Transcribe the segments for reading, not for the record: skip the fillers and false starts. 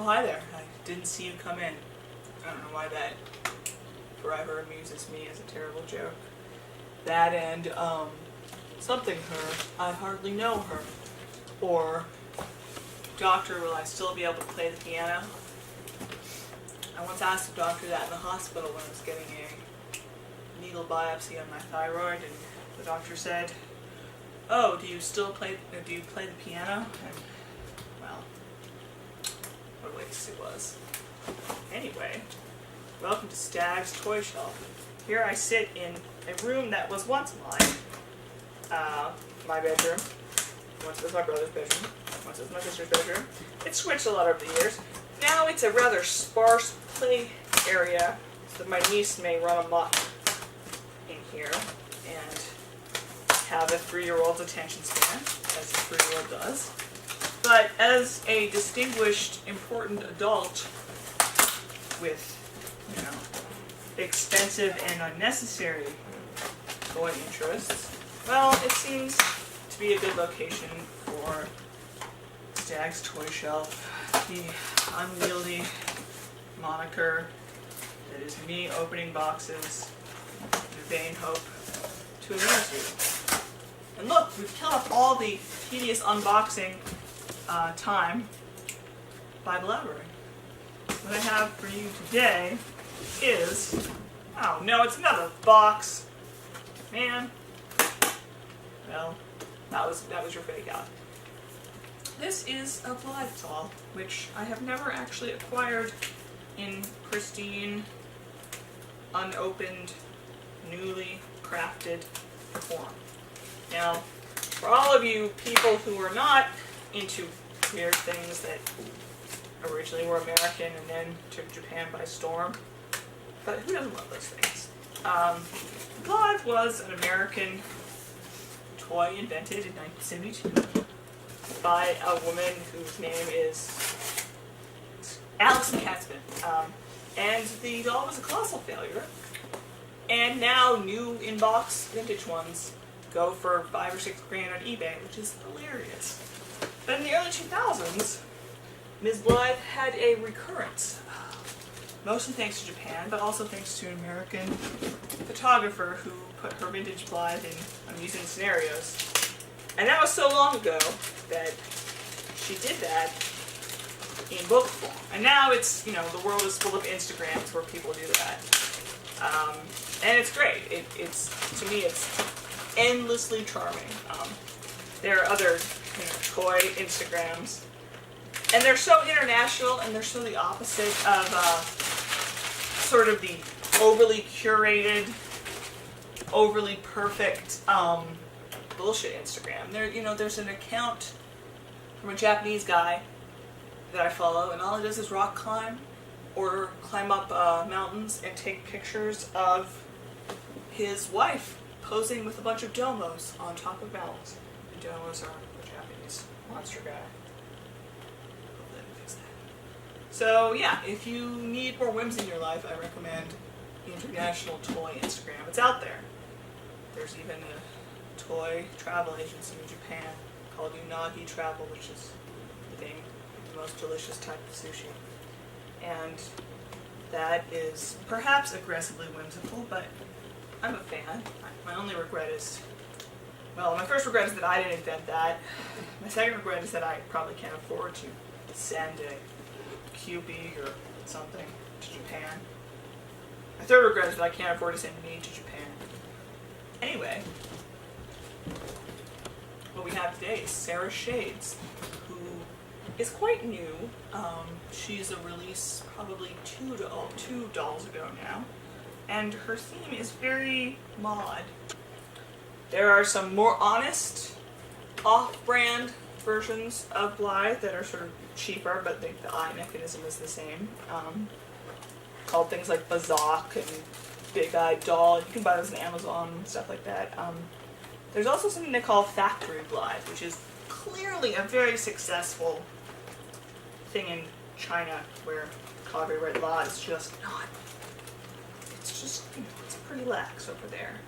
Oh, hi there. I didn't see you come in. I don't know why that forever amuses me as a terrible joke. That and, something her. I hardly know her. Or, doctor, will I still be able to play the piano? I once asked the doctor that in the hospital when I was getting a needle biopsy on my thyroid, and the doctor said, "Oh, do you play the piano?" And, well, what a waste it was. Anyway, welcome to Stag's Toy Shelf. Here I sit in a room that was once mine. My bedroom. Once was my brother's bedroom. Once was my sister's bedroom. It switched a lot over the years. Now it's a rather sparse play area, so that my niece may run amok in here and have a 3-year-old's attention span, as a 3-year-old does. But as a distinguished, important adult with, expensive and unnecessary toy interests, well, it seems to be a good location for Stag's Toy Shelf, the unwieldy moniker that is me opening boxes in the vain hope to amuse you. And look, we've killed off all the tedious unboxing time by blabbering. What I have for you today is, oh no, it's another box. Man. Well, that was your fake out. This is a Blythe doll, which I have never actually acquired in pristine, unopened, newly crafted form. Now, for all of you people who are not into weird things that originally were American and then took Japan by storm, but who doesn't love those things? Blythe was an American toy invented in 1972 by a woman whose name is Alison Katzman. And the doll was a colossal failure. And now new in-box vintage ones go for $5 or $6 grand on eBay, which is hilarious. But in the early 2000s, Ms. Blythe had a recurrence. Mostly thanks to Japan, but also thanks to an American photographer who put her vintage Blythe in amusing scenarios. And that was so long ago that she did that in book form. And now it's, the world is full of Instagrams where people do that. And it's great. To me, it's endlessly charming. There are other toy Instagrams, and they're so international, and they're so the opposite of sort of the overly curated, overly perfect bullshit Instagram. There's an account from a Japanese guy that I follow, and all he does is rock climb or climb up mountains and take pictures of his wife posing with a bunch of domos on top of mountains. And domos are a Japanese monster guy. Hopefully I can fix that. So yeah, if you need more whims in your life, I recommend International Toy Instagram. It's out there. There's even a toy travel agency in Japan called Unagi Travel, which is the name of the most delicious type of sushi. And that is perhaps aggressively whimsical, but I'm a fan. My only regret is, my first regret is that I didn't invent that. My second regret is that I probably can't afford to send a kewpie or something to Japan. My third regret is that I can't afford to send me to Japan. Anyway, what we have today is Sarah Shades, who is quite new. She's a release probably two dolls ago now, and her theme is very mod. There are some more honest, off-brand versions of Blythe that are sort of cheaper, but the eye mechanism is the same. Called things like Bazak and Big Eye Doll. You can buy those on Amazon and stuff like that. There's also something they call Factory Blythe, which is clearly a very successful thing in China, where copyright law is just not. It's just, it's pretty lax over there.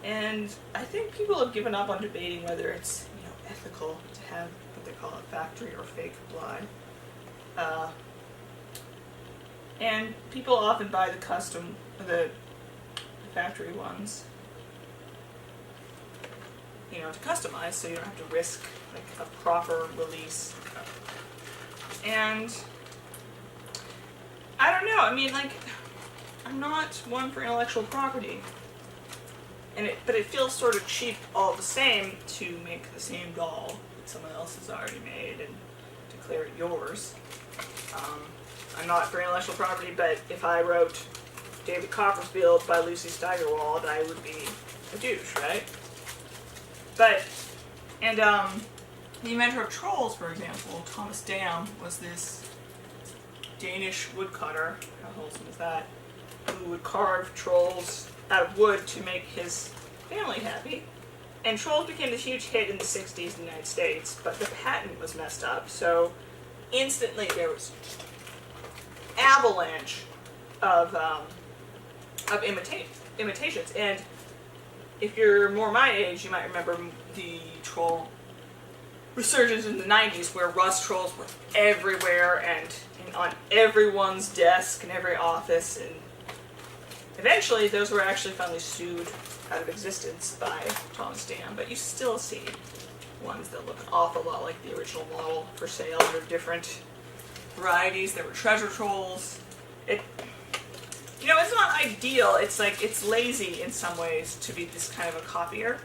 And I think people have given up on debating whether it's, ethical to have what they call a factory or fake Blythe. And people often buy the factory ones, you know, to customize, so you don't have to risk like a proper release. And I don't know. I mean, like, I'm not one for intellectual property, but it feels sort of cheap all the same to make the same doll that someone else has already made and declare it yours. I'm not for intellectual property, but if I wrote David Copperfield by Lucy Steigerwald, I would be a douche, right? And the inventor of trolls, for example, Thomas Dam, was this Danish woodcutter, how wholesome is that, who would carve trolls out of wood to make his family happy. And trolls became this huge hit in the 60s in the United States, but the patent was messed up, so instantly there was avalanche of imitations. And if you're more my age, you might remember the troll resurgence in the 90s, where rust trolls were everywhere and on everyone's desk in every office, and eventually those were actually finally sued out of existence by Thomas Dam, but you still see ones that look an awful lot like the original model for sale. There are different varieties. There were treasure trolls. You know, it's not ideal. It's like, it's lazy in some ways to be this kind of a copier.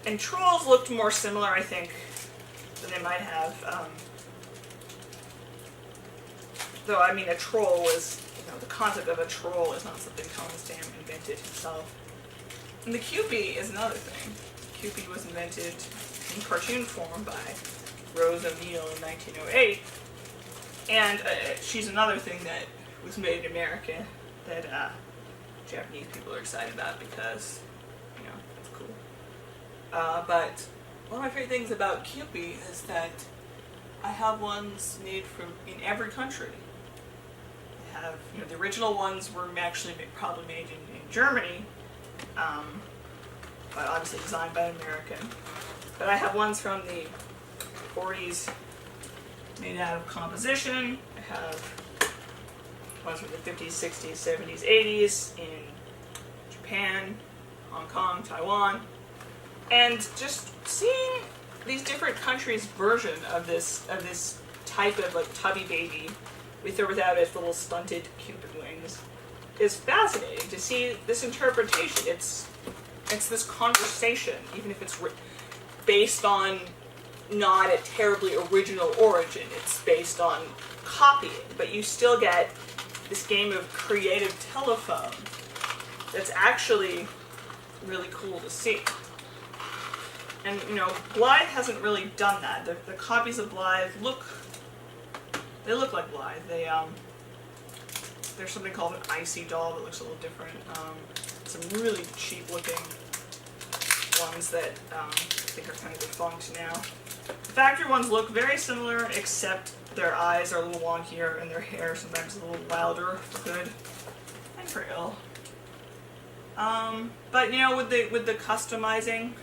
And trolls looked more similar, I think, than they might have. Though, I mean, a troll was, you know, the concept of a troll is not something Thomas Dam invented himself. And the kewpie is another thing. Kewpie was invented in cartoon form by Rose O'Neill in 1908. And she's another thing that was made in America that Japanese people are excited about because, you know, it's cool. But one of my favorite things about kewpie is that I have ones made in every country. I have, you know, the original ones were actually probably made in Germany, but obviously designed by an American. But I have ones from the 40s made out of composition. I have ones from the 50s, 60s, 70s, 80s in Japan, Hong Kong, Taiwan. And just seeing these different countries' version of this type of like tubby baby with or without its little stunted cupid wings is fascinating to see this interpretation. It's this conversation, even if it's based on not a terribly original origin. It's based on copying, but you still get this game of creative telephone that's actually really cool to see. And, you know, Blythe hasn't really done that. The copies of Blythe look like Blythe. There's something called an icy doll that looks a little different. Some really cheap looking ones that I think are kind of defunct now. The factory ones look very similar, except their eyes are a little wonkier and their hair sometimes a little wilder for good and for ill. But, you know, with the customizing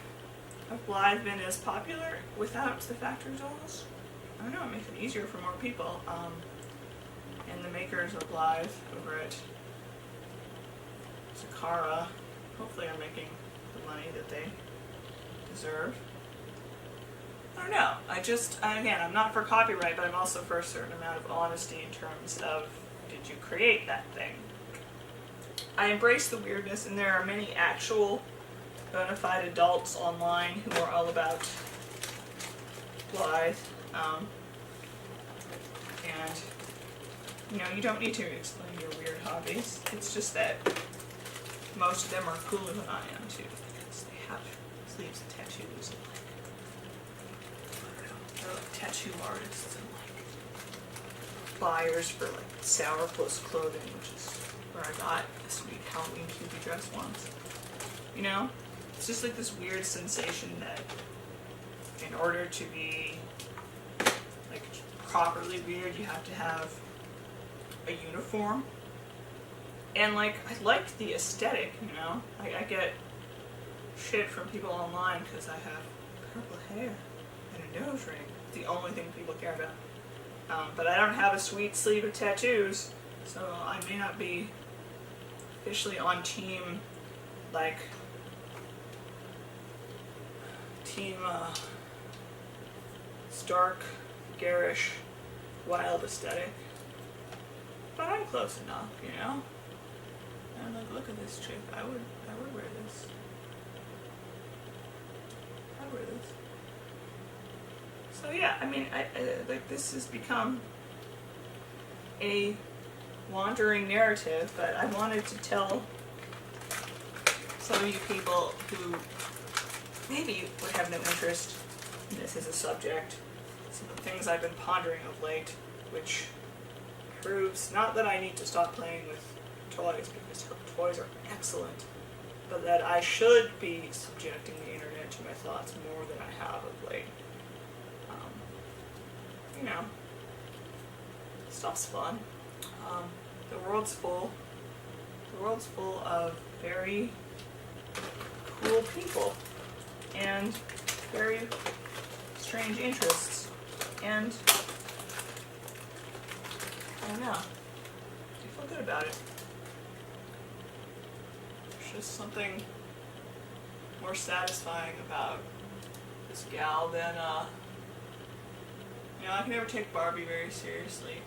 of Blythe been as popular without the factory dolls? I don't know, it makes it easier for more people. And the makers of Blythe over at Sakara hopefully are making the money that they deserve. I don't know. Again, I'm not for copyright, but I'm also for a certain amount of honesty in terms of, did you create that thing? I embrace the weirdness, and there are many actual bona fide adults online who are all about Blythe. And, you know, you don't need to explain your weird hobbies. It's just that most of them are cooler than I am, too, because they have sleeves and tattoos and, like, I don't know, they're like tattoo artists and, like, buyers for, like, sourpuss clothing, which is where I got a sweet Halloween kewpie dress once. You know? It's just like this weird sensation that in order to be like properly weird, you have to have a uniform. And like, I like the aesthetic, you know? I get shit from people online because I have purple hair and a nose ring. It's the only thing people care about. But I don't have a sweet sleeve of tattoos, so I may not be officially on team, like, stark, garish, wild aesthetic. But I'm close enough, you know? And like, look at this chick. I would wear this. I'd wear this. So yeah, I mean, I like, this has become a wandering narrative, but I wanted to tell some of you people who maybe would have no interest in this as a subject, some of the things I've been pondering of late, which proves not that I need to stop playing with toys, because toys are excellent, but that I should be subjecting the internet to my thoughts more than I have of late. You know, stuff's fun. The world's full of very cool people and very strange interests, and I don't know, I feel good about it. There's just something more satisfying about this gal than, you know, I can never take Barbie very seriously.